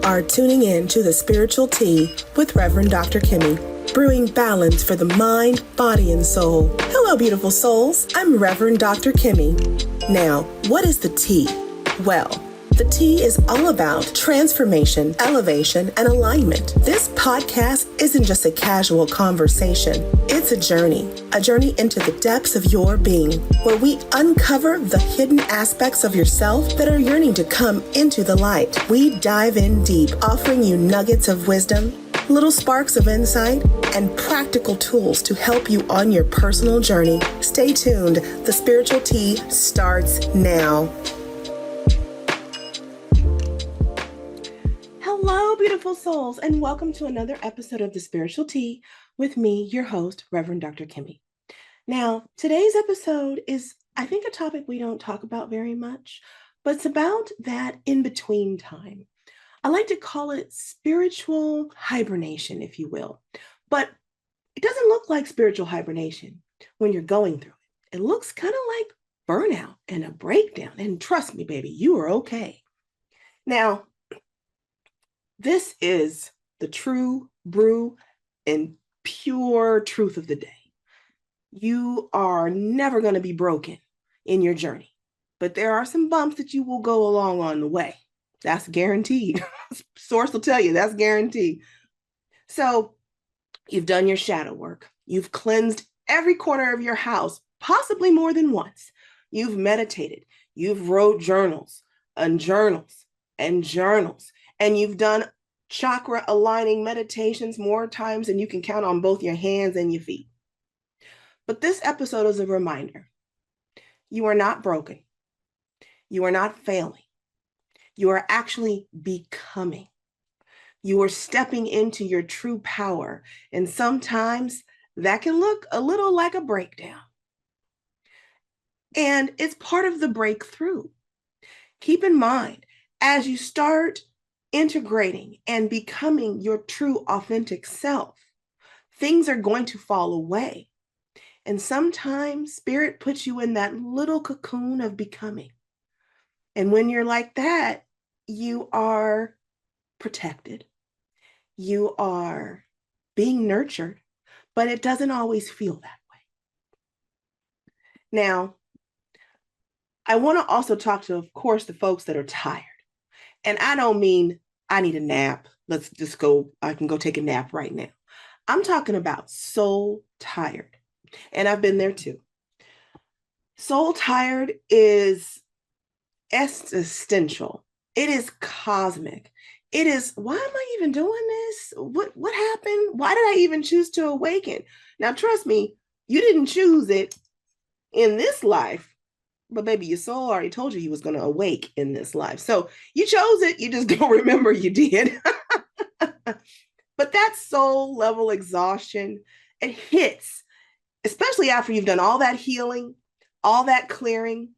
are tuning in to the Spiritual Tea with Reverend Dr. Kimmie, brewing balance for the mind, body, and soul. Hello, beautiful souls. I'm Reverend Dr. Kimmie. Now, what is the tea? Well, the tea is all about transformation, elevation, and alignment. This podcast isn't just a casual conversation. It's a journey into the depths of your being, where we uncover the hidden aspects of yourself that are yearning to come into the light. We dive in deep, offering you nuggets of wisdom, little sparks of insight, and practical tools to help you on your personal journey. Stay tuned. The Spiritual Tea starts now. Hello, beautiful souls, and welcome to another episode of The Spiritual Tea with me, your host, Reverend Dr. Kimmie. Now, today's episode is, I think, a topic we don't talk about very much, but it's about that in-between time. I like to call it spiritual hibernation, if you will, but it doesn't look like spiritual hibernation when you're going through it. It looks kind of like burnout and a breakdown, and trust me, baby, you are okay. Now, this is the true brew and pure truth of the day. You are never going to be broken in your journey, but there are some bumps that you will go along on the way. That's guaranteed. Source will tell you that's guaranteed. So you've done your shadow work. You've cleansed every corner of your house, possibly more than once. You've meditated. You've wrote journals and journals and journals. And you've done chakra aligning meditations more times than you can count on both your hands and your feet. But this episode is a reminder. You are not broken. You are not failing. You are actually becoming. You are stepping into your true power. And sometimes that can look a little like a breakdown. And it's part of the breakthrough. Keep in mind, as you start integrating and becoming your true authentic self, things are going to fall away. And sometimes spirit puts you in that little cocoon of becoming. And when you're like that, you are protected. You are being nurtured, but it doesn't always feel that way. Now, I want to also talk to, of course, the folks that are tired. And I don't mean I need a nap. Let's just go, I can go take a nap right now. I'm talking about soul tired. And I've been there too. Soul tired is existential. It is cosmic. It is, why am I even doing this? What happened? Why did I even choose to awaken? Now, trust me, you didn't choose it in this life. But baby, your soul already told you was going to awake in this life. So you chose it. You just don't remember you did. But that soul level exhaustion, it hits, especially after you've done all that healing, all that clearing,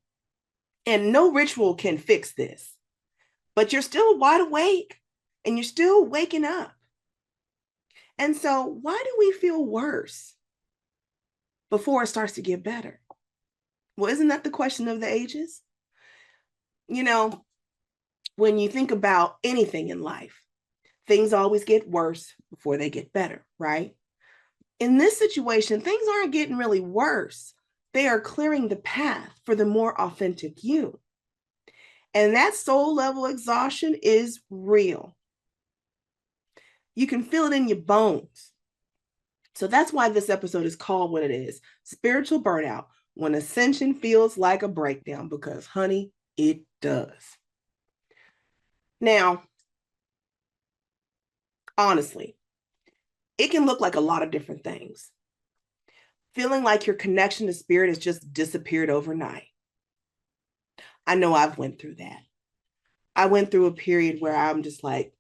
and no ritual can fix this. But you're still wide awake and you're still waking up. And so why do we feel worse before it starts to get better? Well, isn't that the question of the ages? You know, when you think about anything in life, things always get worse before they get better, right? In this situation, things aren't getting really worse. They are clearing the path for the more authentic you. And that soul level exhaustion is real. You can feel it in your bones. So that's why this episode is called what it is, Spiritual Burnout. When Ascension feels like a breakdown, because honey, it does. Now, honestly, it can look like a lot of different things. Feeling like your connection to spirit has just disappeared overnight. I know I've went through that. I went through a period where I'm just like,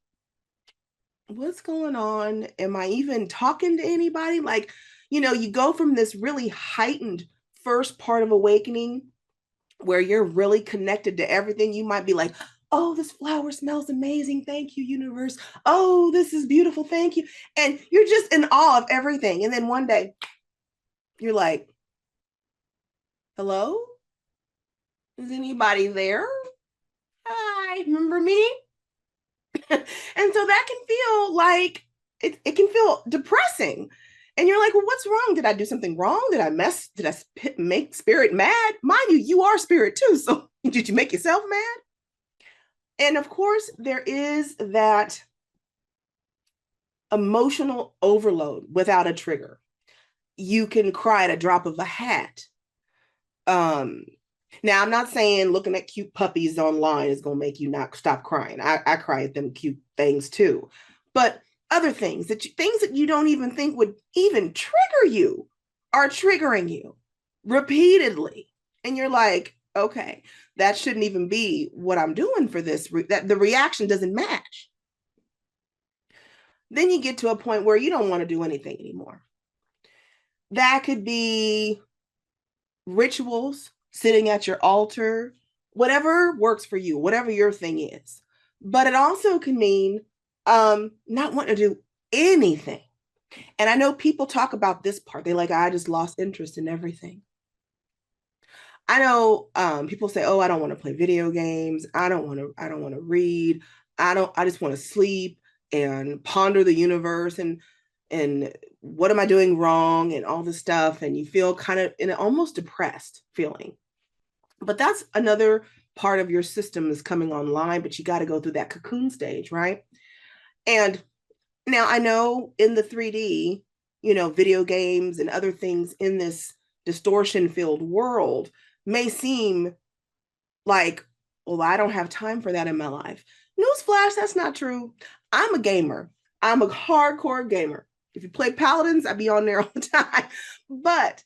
what's going on? Am I even talking to anybody? Like, you know, you go from this really heightened first part of awakening where you're really connected to everything. You might be like, oh, this flower smells amazing. Thank you, universe. Oh, this is beautiful. Thank you. And you're just in awe of everything. And then one day you're like, hello? Is anybody there? Hi, remember me? And so that can feel like it can feel depressing. And you're like, well, what's wrong? Did I do something wrong? Did I make spirit mad? Mind you are spirit too. So did you make yourself mad? And of course, there is that emotional overload without a trigger. You can cry at a drop of a hat. Um, Now, I'm not saying looking at cute puppies online is going to make you not stop crying. I cry at them cute things too. But other things that you don't even think would even trigger you are triggering you repeatedly. And you're like, okay, that shouldn't even be what I'm doing for this. That the reaction doesn't match. Then you get to a point where you don't want to do anything anymore. That could be rituals, sitting at your altar, whatever works for you, whatever your thing is. But it also can mean not wanting to do anything. And I know people talk about this part. They're like, I just lost interest in everything. I know people say, oh, I don't want to play video games. I don't want to read. I just want to sleep and ponder the universe and what am I doing wrong and all this stuff. And you feel kind of in an almost depressed feeling. But that's another part of your system is coming online, but you got to go through that cocoon stage, right? And now I know in the 3D, video games and other things in this distortion filled world may seem like, well, I don't have time for that in my life. Newsflash, that's not true. I'm a gamer. I'm a hardcore gamer. If you play Paladins, I'd be on there all the time. But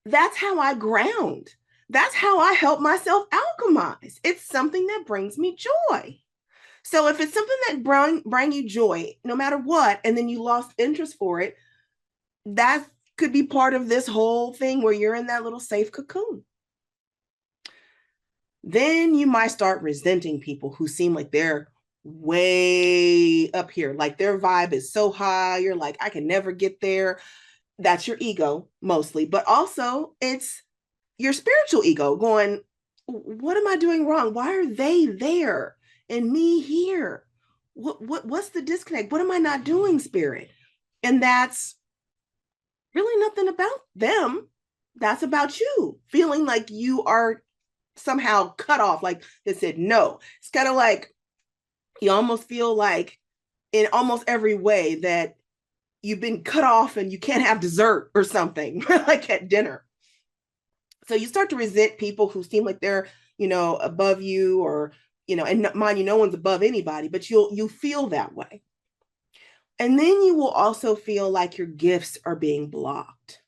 that's how I ground. That's how I help myself alchemize. It's something that brings me joy. So if it's something that bring you joy, no matter what, and then you lost interest for it, that could be part of this whole thing where you're in that little safe cocoon. Then you might start resenting people who seem like they're way up here, like their vibe is so high. You're like, I can never get there. That's your ego mostly, but also it's your spiritual ego going, what am I doing wrong? Why are they there and me here? What's the disconnect? What am I not doing, spirit? And that's really nothing about them. That's about you feeling like you are somehow cut off, like they said no. It's kind of like you almost feel like in almost every way that you've been cut off and you can't have dessert or something like at dinner. So you start to resent people who seem like they're, above you or, and mind you, no one's above anybody, but you feel that way. And then you will also feel like your gifts are being blocked.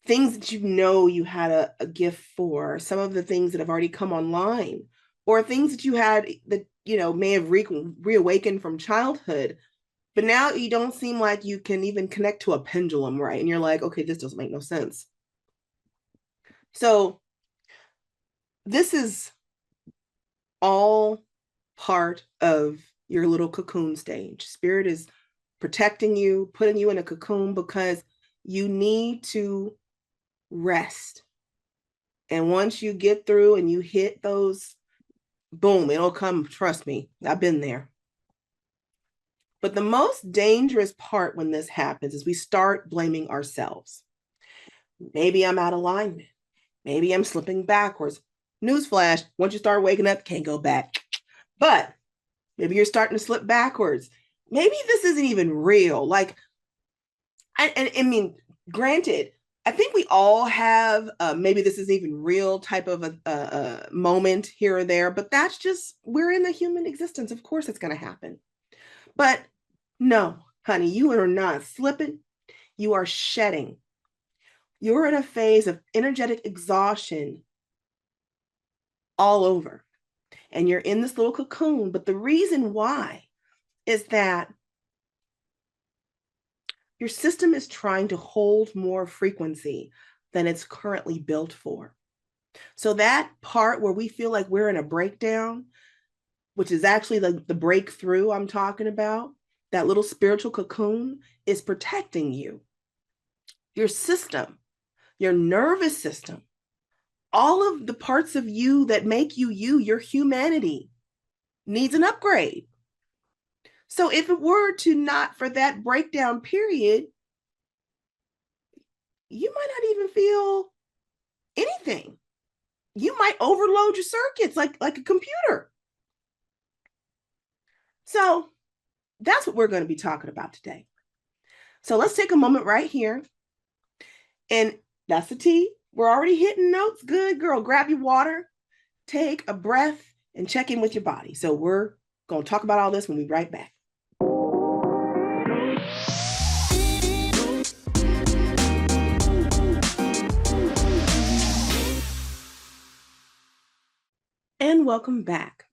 Things that you had a gift for, some of the things that have already come online, or things that you had that, may have reawakened from childhood, but now you don't seem like you can even connect to a pendulum, right? And you're like, okay, this doesn't make no sense. So this is all part of your little cocoon stage. Spirit is protecting you, putting you in a cocoon because you need to rest. And once you get through and you hit those, boom, it'll come. Trust me, I've been there. But the most dangerous part when this happens is we start blaming ourselves. Maybe I'm out of alignment. Maybe I'm slipping backwards. Newsflash, once you start waking up, can't go back. But maybe you're starting to slip backwards. Maybe this isn't even real. Like, I mean, granted, I think we all have maybe this is even real type of a moment here or there, but that's just, we're in the human existence. Of course it's going to happen. But no, honey, you are not slipping. You are shedding. You're in a phase of energetic exhaustion all over. And you're in this little cocoon. But the reason why is that your system is trying to hold more frequency than it's currently built for. So that part where we feel like we're in a breakdown, which is actually the breakthrough I'm talking about, that little spiritual cocoon is protecting you. Your system, your nervous system, all of the parts of you that make you, your humanity, needs an upgrade. So if it were to not for that breakdown period, you might not even feel anything. You might overload your circuits like a computer. So that's what we're going to be talking about today. So let's take a moment right here. And that's the tea. We're already hitting notes. Good girl. Grab your water, take a breath, and check in with your body. So we're going to talk about all this when we right back. And welcome back.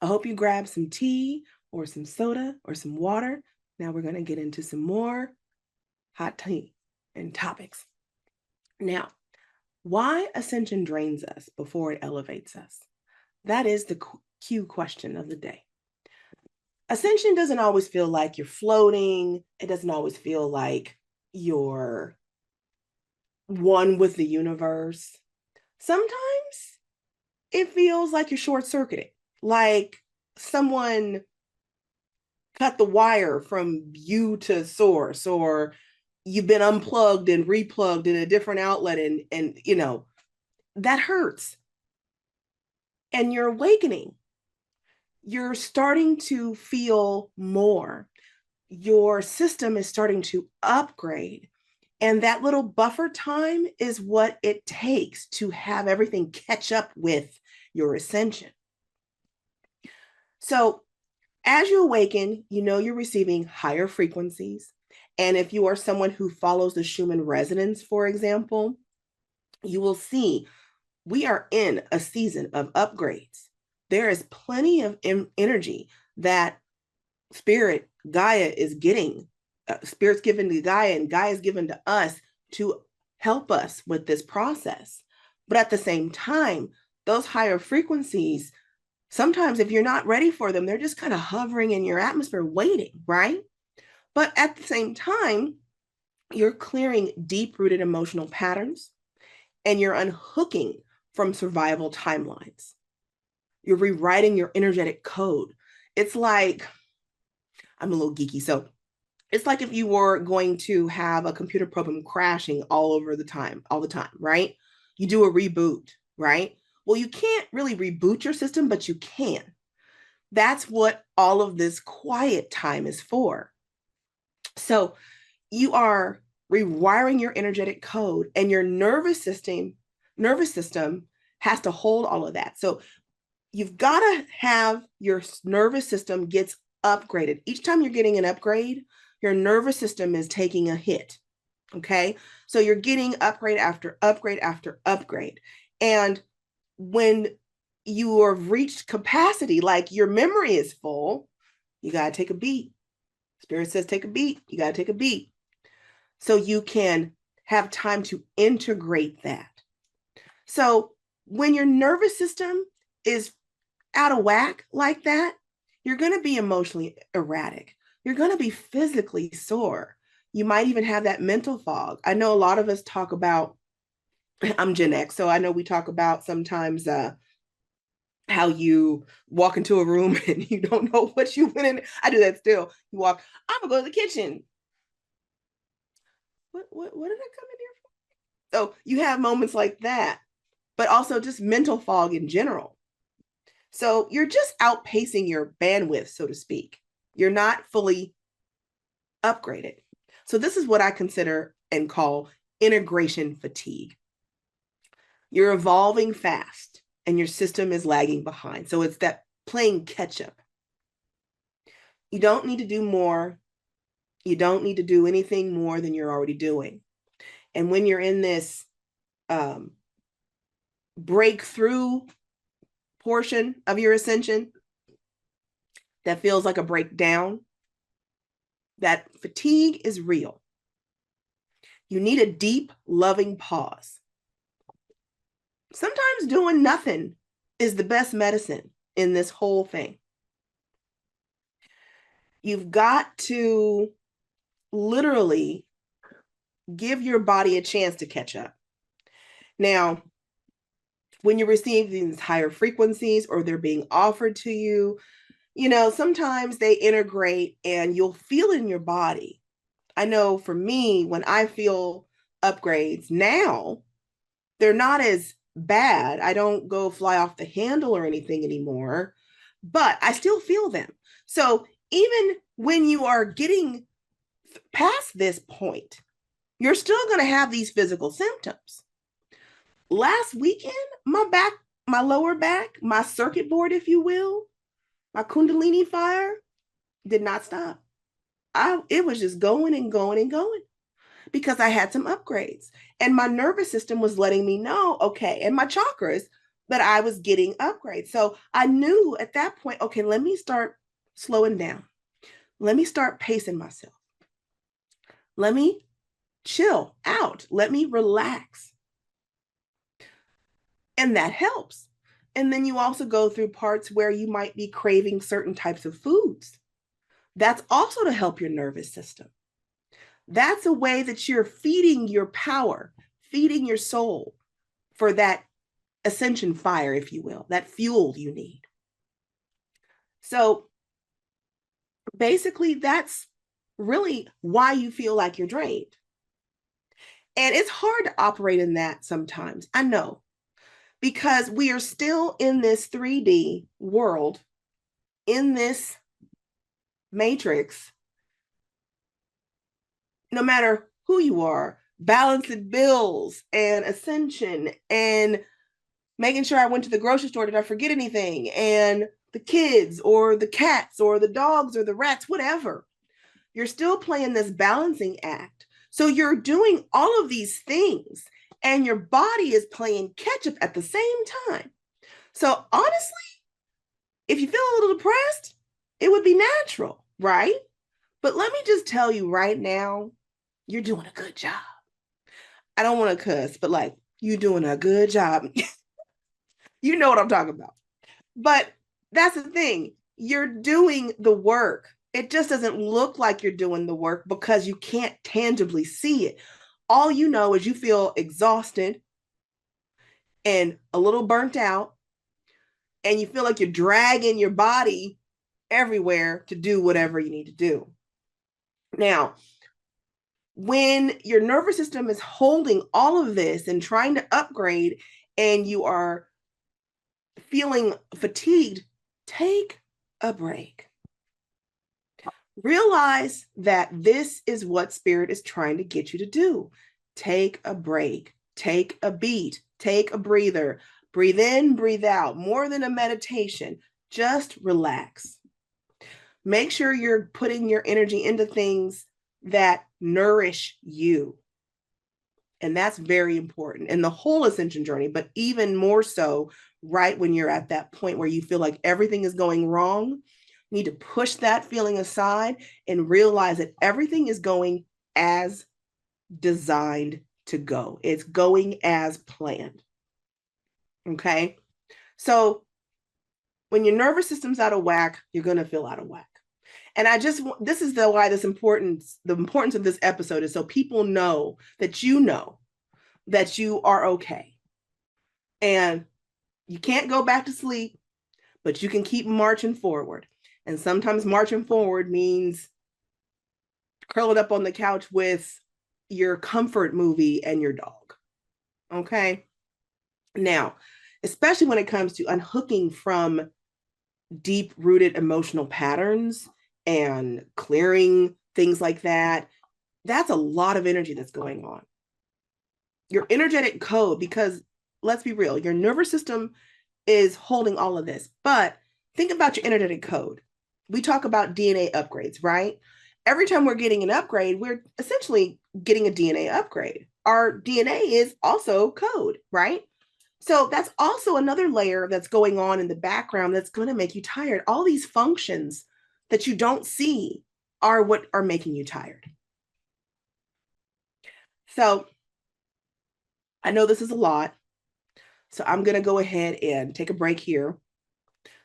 I hope you grabbed some tea or some soda or some water. Now we're going to get into some more hot tea and topics. Now, why Ascension drains us before it elevates us? That is the Q question of the day. Ascension doesn't always feel like you're floating. It doesn't always feel like you're one with the universe. Sometimes it feels like you're short-circuited, like someone cut the wire from you to source, or you've been unplugged and replugged in a different outlet, and you know, that hurts. And you're awakening. You're starting to feel more. Your system is starting to upgrade. And that little buffer time is what it takes to have everything catch up with your ascension. So as you awaken, you know you're receiving higher frequencies. And if you are someone who follows the Schumann resonance, for example, you will see we are in a season of upgrades. There is plenty of energy that Spirit, Gaia, is getting. Spirit's given to Gaia, and Gaia is given to us to help us with this process. But at the same time, those higher frequencies, sometimes if you're not ready for them, they're just kind of hovering in your atmosphere waiting, right? But at the same time, you're clearing deep-rooted emotional patterns, and you're unhooking from survival timelines. You're rewriting your energetic code. It's like, I'm a little geeky, so it's like if you were going to have a computer program crashing all the time, right? You do a reboot, right? Well, you can't really reboot your system, but you can. That's what all of this quiet time is for. So you are rewiring your energetic code, and your nervous system has to hold all of that. So you've got to have your nervous system gets upgraded. Each time you're getting an upgrade, your nervous system is taking a hit. Okay. So you're getting upgrade after upgrade after upgrade. And when you have reached capacity, like your memory is full, you got to take a beat. Spirit says, take a beat. You got to take a beat. So you can have time to integrate that. So when your nervous system is out of whack like that, you're going to be emotionally erratic. You're going to be physically sore. You might even have that mental fog. I know a lot of us talk about, I'm Gen X, so I know we talk about sometimes how you walk into a room and you don't know what you went in. I do that still. You walk, I'm going to go to the kitchen. What did I come in here for? So you have moments like that, but also just mental fog in general. So you're just outpacing your bandwidth, so to speak. You're not fully upgraded. So this is what I consider and call integration fatigue. You're evolving fast and your system is lagging behind. So it's that playing catch up. You don't need to do more. You don't need to do anything more than you're already doing. And when you're in this breakthrough portion of your ascension that feels like a breakdown, that fatigue is real. You need a deep, loving pause. Sometimes doing nothing is the best medicine in this whole thing. You've got to literally give your body a chance to catch up. Now, when you receive these higher frequencies or they're being offered to you, sometimes they integrate and you'll feel it in your body. I know for me, when I feel upgrades now, they're not as bad. I don't go fly off the handle or anything anymore, but I still feel them. So even when you are getting past this point, you're still going to have these physical symptoms. Last weekend, my lower back, my circuit board, if you will, my Kundalini fire did not stop. It was just going and going and going because I had some upgrades and my nervous system was letting me know, okay, and my chakras that I was getting upgrades. So I knew at that point, okay, let me start slowing down. Let me start pacing myself. Let me chill out. Let me relax. And that helps. And then you also go through parts where you might be craving certain types of foods. That's also to help your nervous system. That's a way that you're feeding your power, feeding your soul for that ascension fire, if you will, that fuel you need. So basically, that's really why you feel like you're drained. And it's hard to operate in that sometimes. I know, because we are still in this 3D world, in this matrix. No matter who you are, balancing bills and Ascension and making sure I went to the grocery store, did I forget anything? And the kids or the cats or the dogs or the rats, whatever. You're still playing this balancing act. So you're doing all of these things and your body is playing catch up at the same time. So honestly, if you feel a little depressed, it would be natural, right? But let me just tell you right now, you're doing a good job. I don't want to cuss, but like, you're doing a good job. You know what I'm talking about. But that's the thing. You're doing the work. It just doesn't look like you're doing the work because you can't tangibly see it. All you know is you feel exhausted and a little burnt out, and you feel like you're dragging your body everywhere to do whatever you need to do. Now, when your nervous system is holding all of this and trying to upgrade and you are feeling fatigued, take a break. Realize that this is what spirit is trying to get you to do. Take a break, take a beat, take a breather, breathe in, breathe out, more than a meditation. Just relax. Make sure you're putting your energy into things that nourish you. And that's very important in the whole ascension journey, but even more so right when you're at that point where you feel like everything is going wrong. You need to push that feeling aside and realize that everything is going as designed to go. It's going as planned. Okay. So when your nervous system's out of whack, you're going to feel out of whack. And this is why the importance of this episode is so people know that you are okay. And you can't go back to sleep, but you can keep marching forward. And sometimes marching forward means curling up on the couch with your comfort movie and your dog. Okay. Now, especially when it comes to unhooking from deep rooted emotional patterns and clearing things like that, that's a lot of energy that's going on. Your energetic code, because let's be real, your nervous system is holding all of this, but think about your energetic code. We talk about DNA upgrades, right? Every time we're getting an upgrade, we're essentially getting a DNA upgrade. Our DNA is also code, right? So that's also another layer that's going on in the background that's going to make you tired. All these functions that you don't see are what are making you tired. So I know this is a lot. So I'm going to go ahead and take a break here.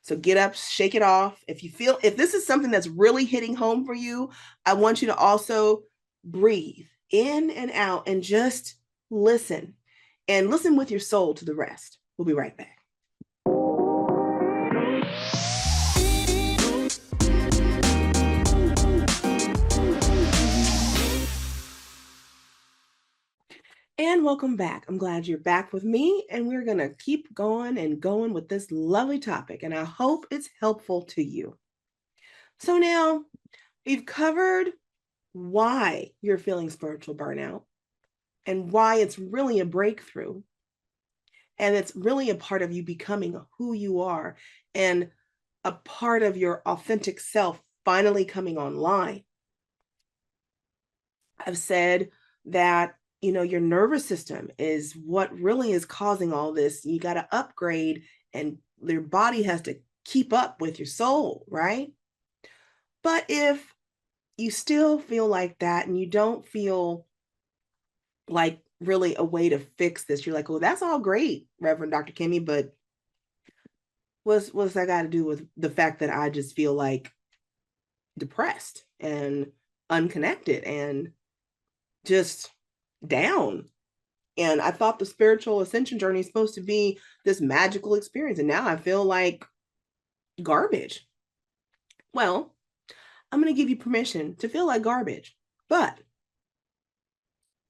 So get up, shake it off. If this is something that's really hitting home for you, I want you to also breathe in and out and just listen, and listen with your soul to the rest. We'll be right back. And welcome back. I'm glad you're back with me, and we're going to keep going and going with this lovely topic, and I hope it's helpful to you. So now we've covered why you're feeling spiritual burnout and why it's really a breakthrough. And it's really a part of you becoming who you are and a part of your authentic self finally coming online. I've said that, your nervous system is what really is causing all this. You got to upgrade, and your body has to keep up with your soul, right? But if you still feel like that and you don't feel like really a way to fix this, you're like, well, that's all great, Reverend Dr. Kimmie, but what's that got to do with the fact that I just feel like depressed and unconnected and just down? And I thought the spiritual ascension journey is supposed to be this magical experience, and now I feel like garbage. Well, I'm going to give you permission to feel like garbage, but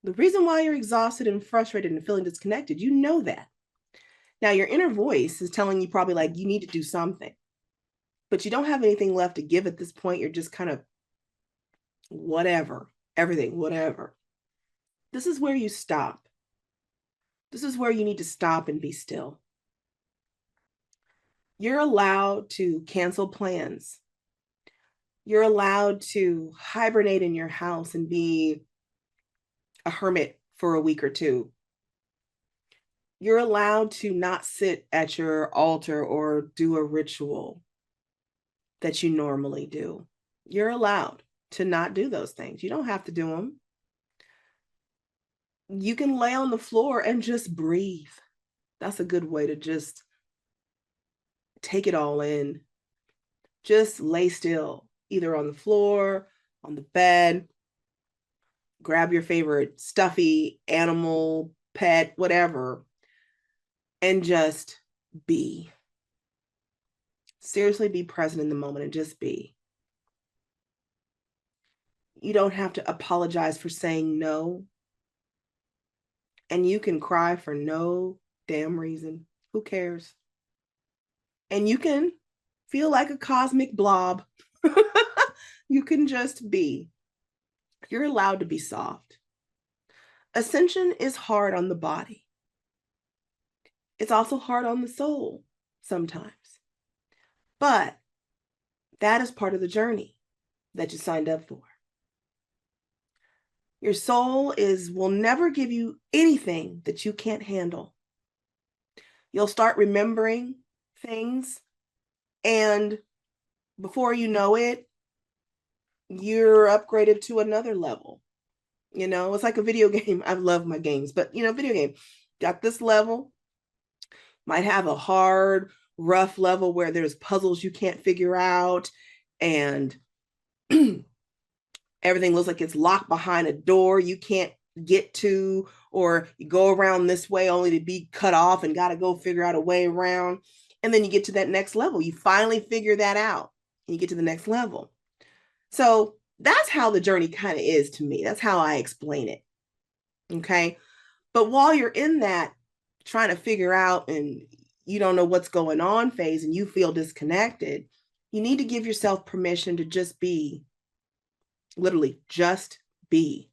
the reason why you're exhausted and frustrated and feeling disconnected, you know that. Now, your inner voice is telling you probably like you need to do something, but you don't have anything left to give at this point. You're just kind of whatever, everything, whatever. This is where you stop. This is where you need to stop and be still. You're allowed to cancel plans. You're allowed to hibernate in your house and be a hermit for a week or two. You're allowed to not sit at your altar or do a ritual that you normally do. You're allowed to not do those things. You don't have to do them. You can lay on the floor and just breathe. That's a good way to just take it all in. Just lay still, either on the floor, on the bed, grab your favorite stuffy animal, pet, whatever, and just be. Seriously, be present in the moment and just be. You don't have to apologize for saying no. And you can cry for no damn reason. Who cares? And you can feel like a cosmic blob. You can just be. You're allowed to be soft. Ascension is hard on the body. It's also hard on the soul sometimes. But that is part of the journey that you signed up for. Your soul will never give you anything that you can't handle. You'll start remembering things, and before you know it, you're upgraded to another level. It's like a video game. I love my games, but video game, got this level, might have a hard, rough level where there's puzzles you can't figure out, and everything looks like it's locked behind a door you can't get to, or you go around this way only to be cut off and got to go figure out a way around. And then you get to that next level. You finally figure that out and you get to the next level. So that's how the journey kind of is to me. That's how I explain it. Okay. But while you're in that trying to figure out and you don't know what's going on phase and you feel disconnected, you need to give yourself permission to just be. Literally, just be.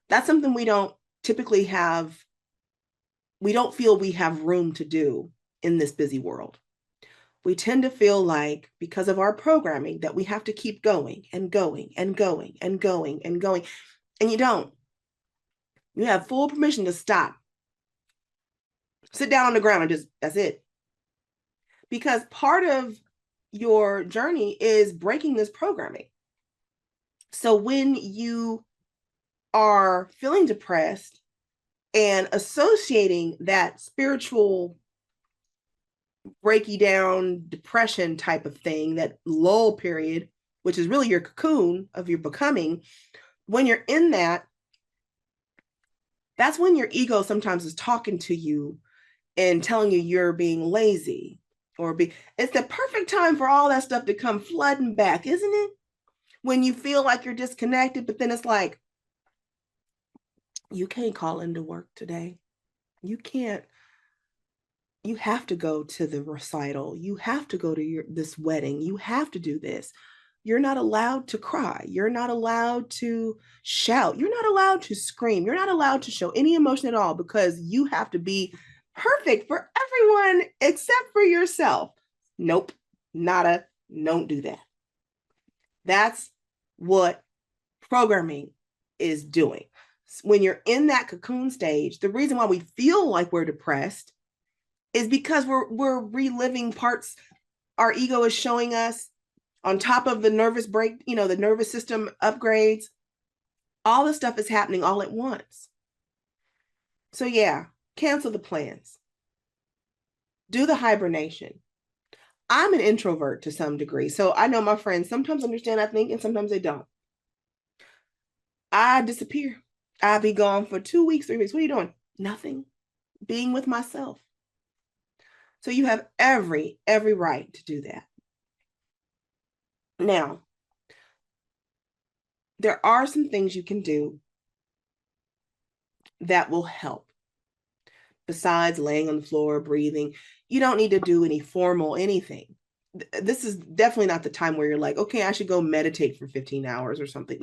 That's something we don't typically have. We don't feel we have room to do in this busy world. We tend to feel like, because of our programming, that we have to keep going and going and going and going and going. And you don't. You have full permission to stop. Sit down on the ground and just, that's it. Because part of your journey is breaking this programming. So when you are feeling depressed and associating that spiritual breaky down depression type of thing, that lull period, which is really your cocoon of your becoming, when you're in that, that's when your ego sometimes is talking to you and telling you you're being lazy, it's the perfect time for all that stuff to come flooding back, isn't it? When you feel like you're disconnected, but then it's like, You can't call into work today. You can't. You have to go to the recital. You have to go to this wedding. You have to do this. You're not allowed to cry. You're not allowed to shout. You're not allowed to scream. You're not allowed to show any emotion at all because you have to be perfect for everyone except for yourself. Nope, nada, don't do that. That's what programming is doing. When you're in that cocoon stage, the reason why we feel like we're depressed is because we're reliving parts our ego is showing us on top of the nervous break, the nervous system upgrades. All this stuff is happening all at once. So yeah, cancel the plans. Do the hibernation. I'm an introvert to some degree. So I know my friends sometimes understand, I think, and sometimes they don't. I disappear. I'll be gone for 2 weeks, 3 weeks. What are you doing? Nothing. Being with myself. So you have every right to do that. Now, there are some things you can do that will help. Besides laying on the floor, breathing, you don't need to do any formal anything. This is definitely not the time where you're like, okay, I should go meditate for 15 hours or something.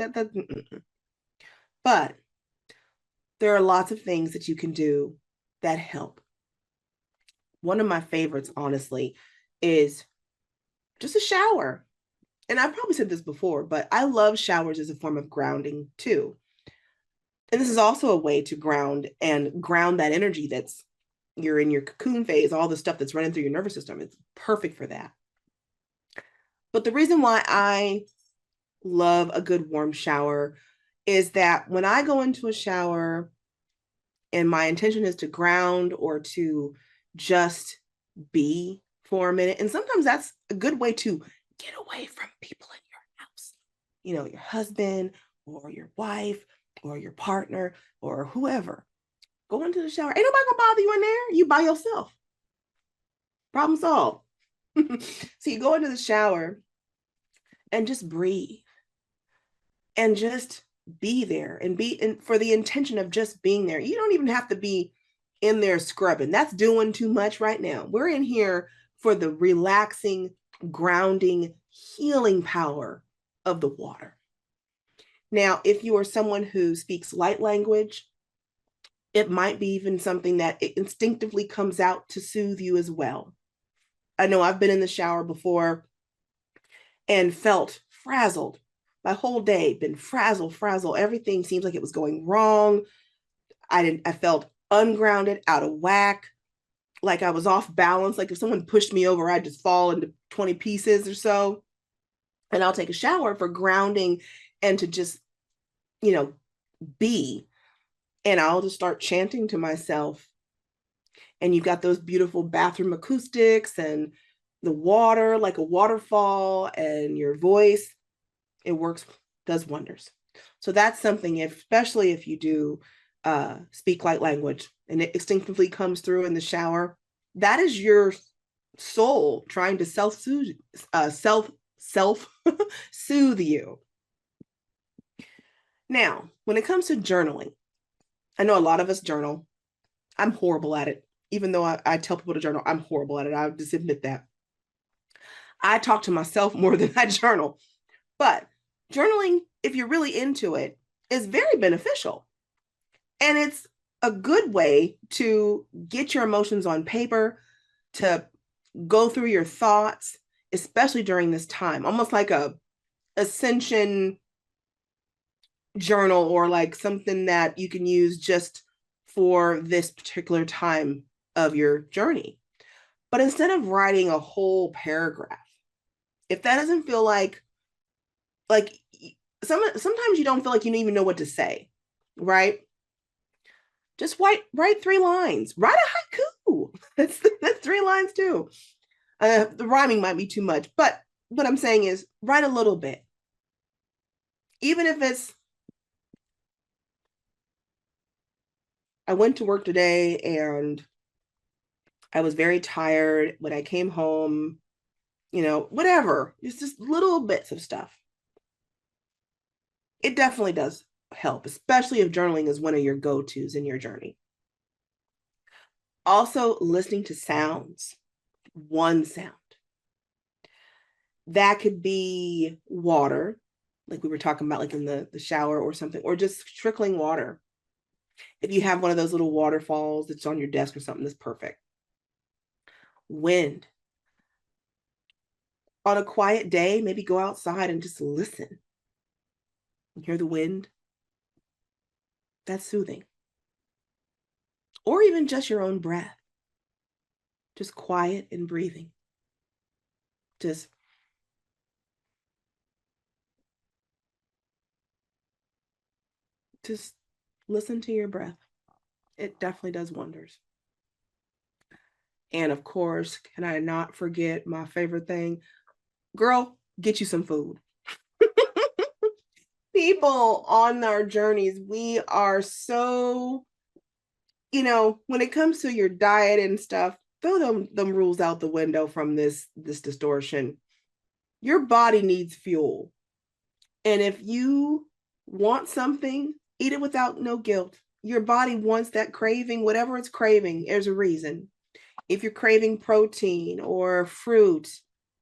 But there are lots of things that you can do that help. One of my favorites, honestly, is just a shower. And I've probably said this before, but I love showers as a form of grounding too. And this is also a way to ground that energy that's you're in your cocoon phase, all the stuff that's running through your nervous system. It's perfect for that. But the reason why I love a good warm shower is that when I go into a shower and my intention is to ground or to just be for a minute, and sometimes that's a good way to get away from people in your house, your husband or your wife or your partner or whoever. Go into the shower. Ain't nobody gonna bother you in there. You by yourself. Problem solved. So you go into the shower and just breathe and just be there and be in for the intention of just being there. You don't even have to be in there scrubbing. That's doing too much right now. We're in here for the relaxing, grounding, healing power of the water. Now, if you are someone who speaks light language, it might be even something that it instinctively comes out to soothe you as well. I know I've been in the shower before and felt frazzled. My whole day been frazzled. Everything seems like it was going wrong. I felt ungrounded, out of whack, like I was off balance. Like if someone pushed me over, I'd just fall into 20 pieces or so. And I'll take a shower for grounding and to just, be. And I'll just start chanting to myself. And you've got those beautiful bathroom acoustics and the water like a waterfall and your voice. It works, does wonders. So that's something, especially if you do speak light language and it instinctively comes through in the shower, that is your soul trying to self-soothe you. Now, when it comes to journaling, I know a lot of us journal. I'm horrible at it. Even though I tell people to journal, I'm horrible at it. I'll just admit that. I talk to myself more than I journal. But journaling, if you're really into it, is very beneficial. And it's a good way to get your emotions on paper, to go through your thoughts, especially during this time, almost like a Ascension journal or like something that you can use just for this particular time of your journey. But instead of writing a whole paragraph, if that doesn't feel like sometimes you don't feel like you even know what to say, right? Just write 3 lines. Write a haiku. That's 3 lines too. The rhyming might be too much, but what I'm saying is write a little bit. Even if it's, I went to work today and I was very tired when I came home, whatever. It's just little bits of stuff. It definitely does help, especially if journaling is one of your go-tos in your journey. Also, listening to sounds, one sound. That could be water, like we were talking about, like in the shower or something, or just trickling water. If you have one of those little waterfalls that's on your desk or something, that's perfect. Wind. On a quiet day, maybe go outside and just listen. Hear the wind. That's soothing. Or even just your own breath. Just quiet and breathing. Just listen to your breath. It definitely does wonders. And of course, can I not forget my favorite thing? Girl, get you some food. People on our journeys, we are so, when it comes to your diet and stuff, throw them rules out the window from this distortion. Your body needs fuel. And if you want something, eat it without no guilt. Your body wants that craving, whatever it's craving, there's a reason. If you're craving protein or fruit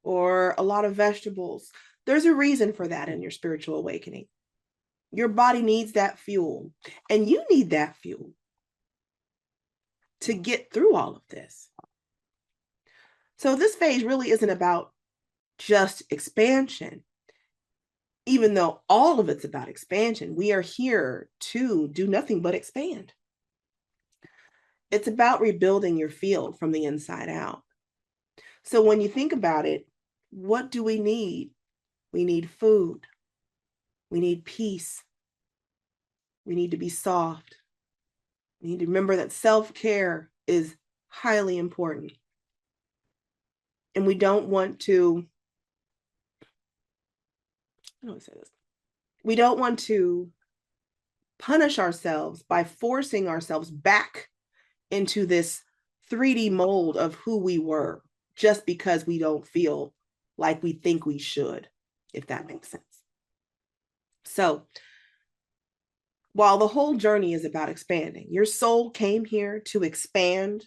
or a lot of vegetables, there's a reason for that in your spiritual awakening. Your body needs that fuel, and you need that fuel to get through all of this. So this phase really isn't about just expansion. Even though all of it's about expansion, we are here to do nothing but expand. It's about rebuilding your field from the inside out. So when you think about it, what do we need? We need food. We need peace. We need to be soft. We need to remember that self-care is highly important. And we don't want to, I don't say this. We don't want to punish ourselves by forcing ourselves back into this 3D mold of who we were just because we don't feel like we think we should, if that makes sense. So while the whole journey is about expanding, your soul came here to expand.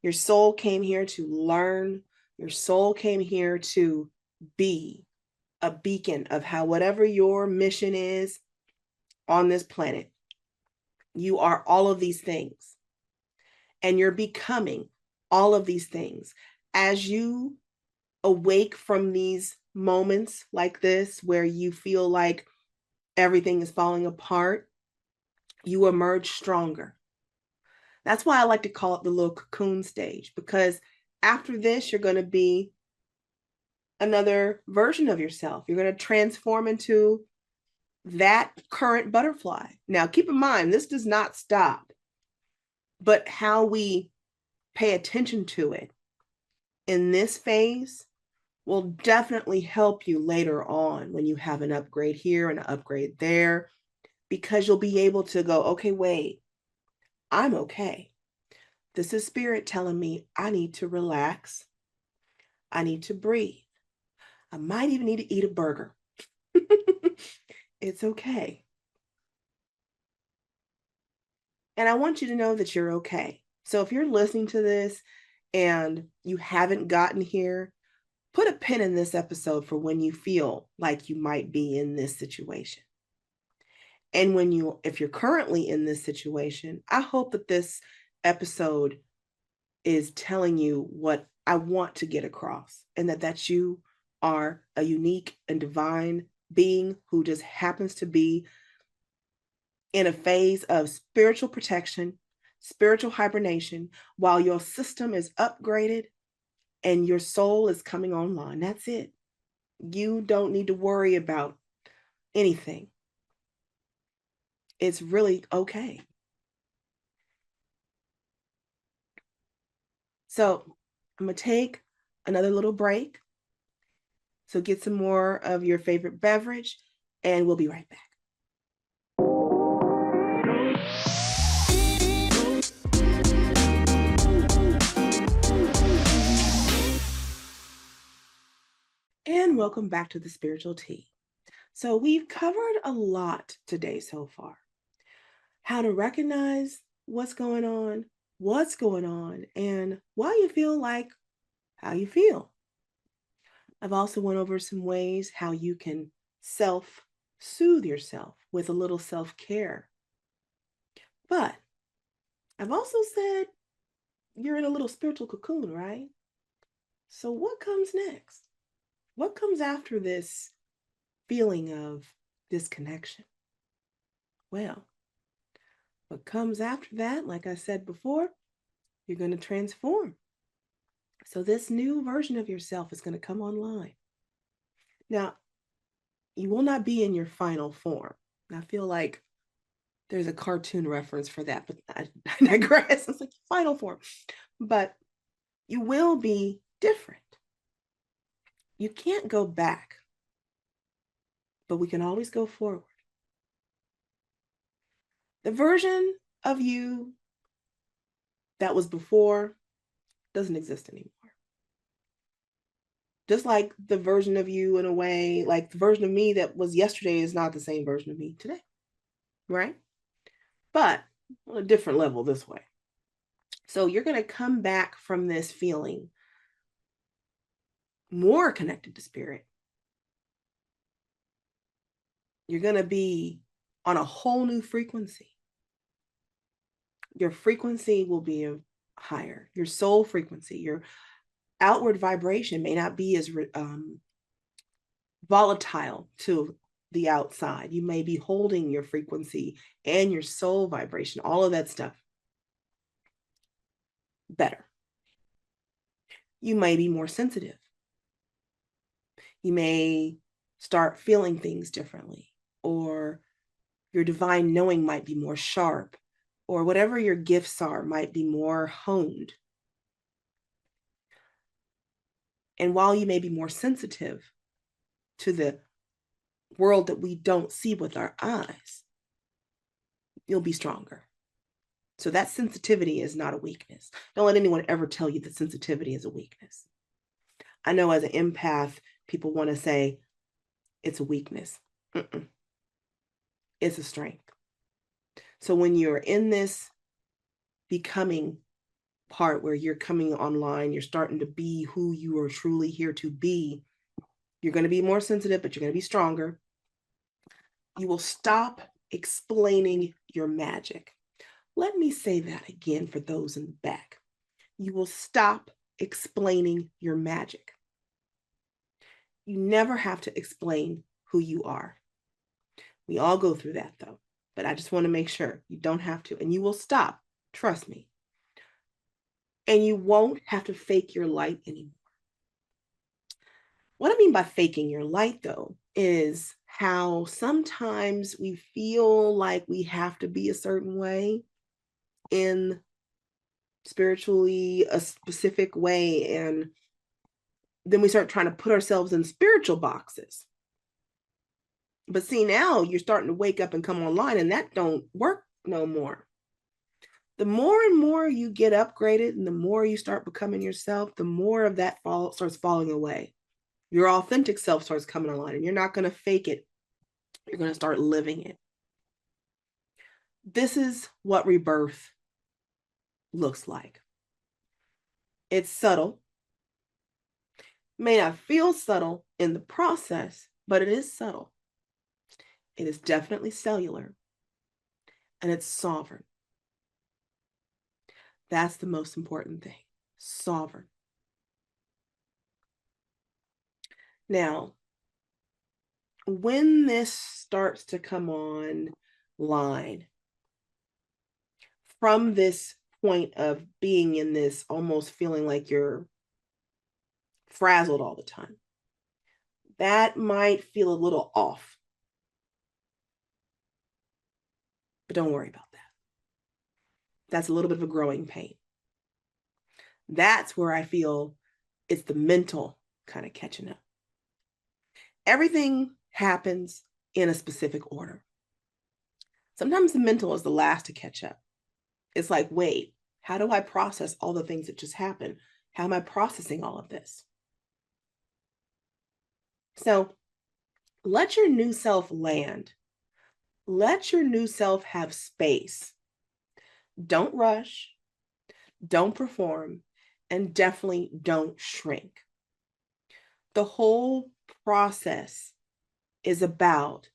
Your soul came here to learn. Your soul came here to be a beacon of how whatever your mission is on this planet, you are all of these things. And you're becoming all of these things. As you awake from these moments like this, where you feel like everything is falling apart, you emerge stronger. That's why I like to call it the little cocoon stage, because after this, you're going to be another version of yourself. You're going to transform into that current butterfly. Now, keep in mind, this does not stop, but how we pay attention to it in this phase will definitely help you later on when you have an upgrade here and an upgrade there, because you'll be able to go, okay, wait, I'm okay. This is spirit telling me I need to relax. I need to breathe. I might even need to eat a burger. It's okay. And I want you to know that you're okay. So if you're listening to this and you haven't gotten here, put a pin in this episode for when you feel like you might be in this situation. And if you're currently in this situation, I hope that this episode is telling you what I want to get across, and that you are a unique and divine being who just happens to be in a phase of spiritual protection, spiritual hibernation, while your system is upgraded and your soul is coming online. That's it. You don't need to worry about anything. It's really okay. So I'm going to take another little break. So get some more of your favorite beverage, and we'll be right back. And welcome back to the Spiritual Tea. So we've covered a lot today so far. How to recognize what's going on, and why you feel like how you feel. I've also went over some ways how you can self-soothe yourself with a little self-care. But I've also said you're in a little spiritual cocoon, right? So what comes next? What comes after this feeling of disconnection? Well, what comes after that, like I said before, you're going to transform. So this new version of yourself is going to come online. Now, you will not be in your final form. And I feel like there's a cartoon reference for that, but I digress. It's like final form. But you will be different. You can't go back, but we can always go forward. The version of you that was before doesn't exist anymore. Just like the version of you, in a way, like the version of me that was yesterday is not the same version of me today, right? But on a different level this way. So you're going to come back from this feeling more connected to spirit. You're going to be on a whole new frequency. Your frequency will be higher. Your soul frequency, your outward vibration may not be as volatile to the outside. You may be holding your frequency and your soul vibration, all of that stuff better. You may be more sensitive. You may start feeling things differently, or your divine knowing might be more sharp, or whatever your gifts are might be more honed. And while you may be more sensitive to the world that we don't see with our eyes, you'll be stronger. So that sensitivity is not a weakness. Don't let anyone ever tell you that sensitivity is a weakness. I know as an empath, people want to say it's a weakness. It's a strength. So when you're in this becoming part where you're coming online, you're starting to be who you are truly here to be, you're going to be more sensitive, but you're going to be stronger. You will stop explaining your magic. Let me say that again for those in the back. You will stop explaining your magic. You never have to explain who you are. We all go through that though, but I just want to make sure you don't have to, and you will stop. Trust me. And you won't have to fake your light anymore. What I mean by faking your light, though, is how sometimes we feel like we have to be a certain way in spiritually a specific way. And then we start trying to put ourselves in spiritual boxes. But see, now you're starting to wake up and come online, and that don't work no more. The more and more you get upgraded and the more you start becoming yourself, the more of that starts falling away. Your authentic self starts coming online, and you're not going to fake it. You're going to start living it. This is what rebirth looks like. It's subtle. May not feel subtle in the process, but it is subtle. It is definitely cellular, and it's sovereign. That's the most important thing. Sovereign. Now, when this starts to come online, from this point of being in this almost feeling like you're frazzled all the time, that might feel a little off. But don't worry about that. That's a little bit of a growing pain. That's where I feel it's the mental kind of catching up. Everything happens in a specific order. Sometimes the mental is the last to catch up. It's like, wait, how do I process all the things that just happened? How am I processing all of this? So let your new self land. Let your new self have space. Don't rush, don't perform, and definitely don't shrink. The whole process is about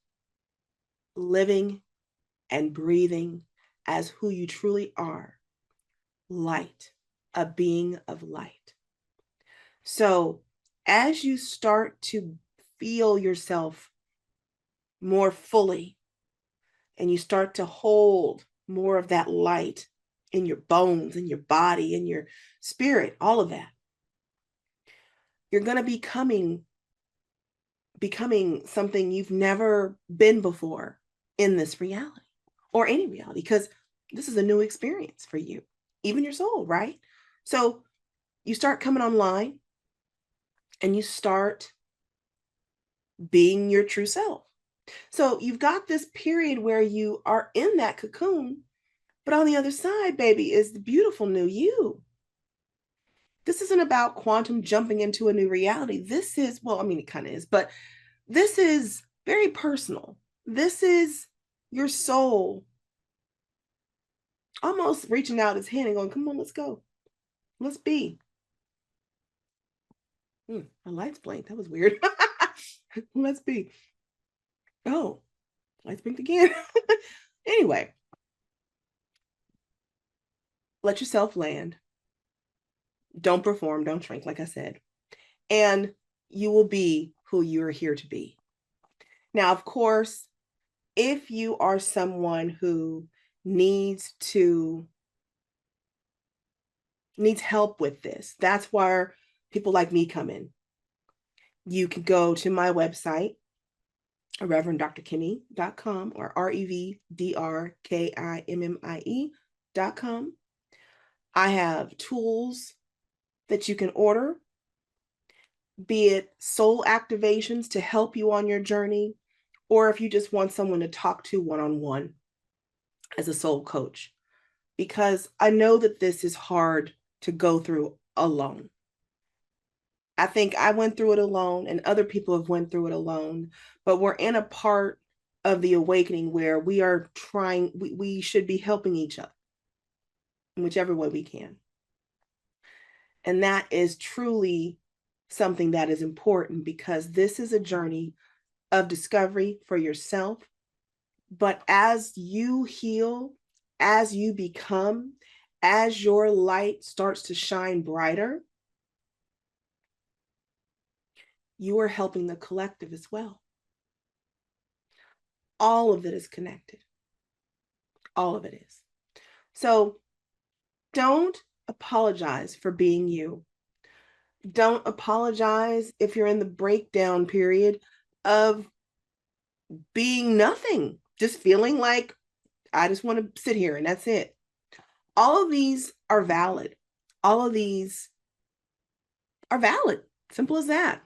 living and breathing as who you truly are, light, a being of light. So as you start to feel yourself more fully and you start to hold more of that light in your bones, in your body, in your spirit, all of that, you're going to becoming something you've never been before in this reality or any reality, because this is a new experience for you, even your soul, right? So you start coming online and you start being your true self. So you've got this period where you are in that cocoon, but on the other side, baby, is the beautiful new you. This isn't about quantum jumping into a new reality. This is, well, I mean, it kind of is, but this is very personal. This is your soul almost reaching out its hand and going, come on, let's go. Let's be. My lights blinked. That was weird. Let's be. Oh, lights blinked again. Anyway, let yourself land. Don't perform, don't shrink, like I said. And you will be who you're here to be. Now, of course, if you are someone who needs help with this, that's where people like me come in. You can go to my website, reverendrkimmie.com, or REVDRKIMMIE.com. I have tools that you can order, be it soul activations to help you on your journey, or if you just want someone to talk to one-on-one as a soul coach, because I know that this is hard to go through alone. I think I went through it alone and other people have went through it alone, but we're in a part of the awakening where we are trying, we should be helping each other in whichever way we can. And that is truly something that is important, because this is a journey of discovery for yourself. But as you heal, as you become, as your light starts to shine brighter, you are helping the collective as well. All of it is connected. All of it is. So don't apologize for being you. Don't apologize if you're in the breakdown period of being nothing, just feeling like I just want to sit here and that's it. All of these are valid. All of these are valid. Simple as that.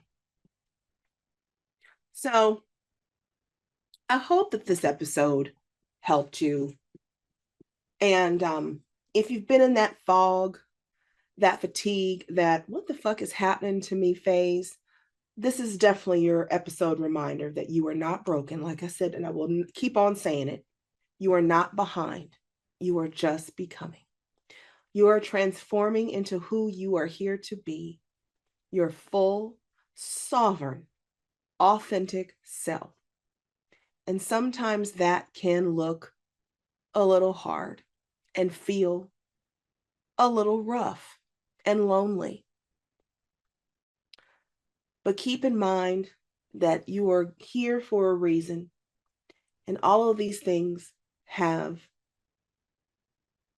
So I hope that this episode helped you. And if you've been in that fog, that fatigue, that what the fuck is happening to me phase, this is definitely your episode reminder that you are not broken. Like I said, and I will keep on saying it, you are not behind. You are just becoming. You are transforming into who you are here to be, your full, sovereign, authentic self. And sometimes that can look a little hard and feel a little rough and lonely. But keep in mind that you are here for a reason, and all of these things have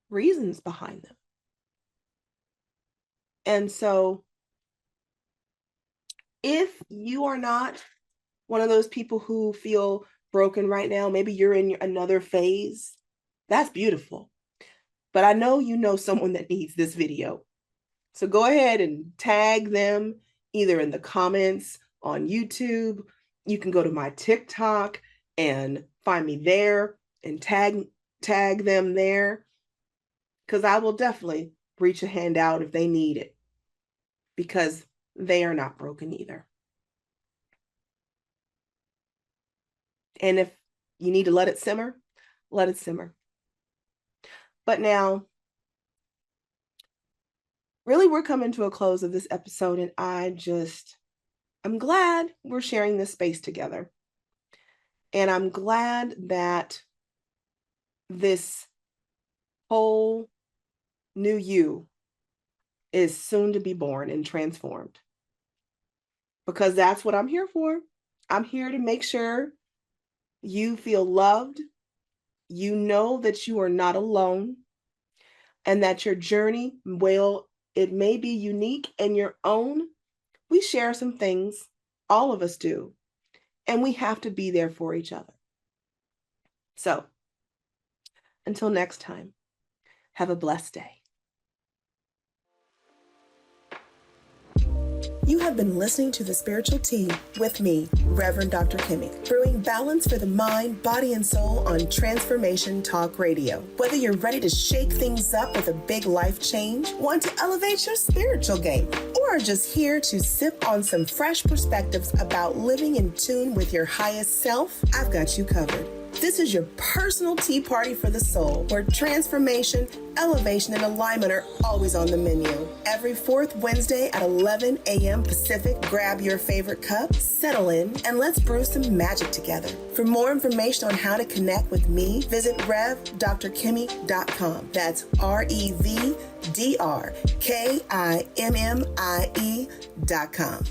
reasons behind them. And so if you are not one of those people who feel broken right now, maybe you're in another phase, that's beautiful. But I know you know someone that needs this video. So go ahead and tag them either in the comments on YouTube. You can go to my TikTok and find me there and tag them there, because I will definitely reach a hand out if they need it, because they are not broken either. And if you need to let it simmer, let it simmer. But now, really, we're coming to a close of this episode, and I'm glad we're sharing this space together. And I'm glad that this whole new you is soon to be born and transformed. Because that's what I'm here for. I'm here to make sure you feel loved. You know that you are not alone, and that your journey, well, it may be unique and your own. We share some things, all of us do, and we have to be there for each other. So, until next time, have a blessed day. You have been listening to The Spiritual Tea with me, Reverend Dr. Kimmie, brewing balance for the mind, body, and soul on Transformation Talk Radio. Whether you're ready to shake things up with a big life change, want to elevate your spiritual game, or are just here to sip on some fresh perspectives about living in tune with your highest self, I've got you covered. This is your personal tea party for the soul, where transformation, elevation, and alignment are always on the menu. Every fourth Wednesday at 11 a.m. Pacific, grab your favorite cup, settle in, and let's brew some magic together. For more information on how to connect with me, visit revdrkimmie.com. That's REVDRKIMMIE.com.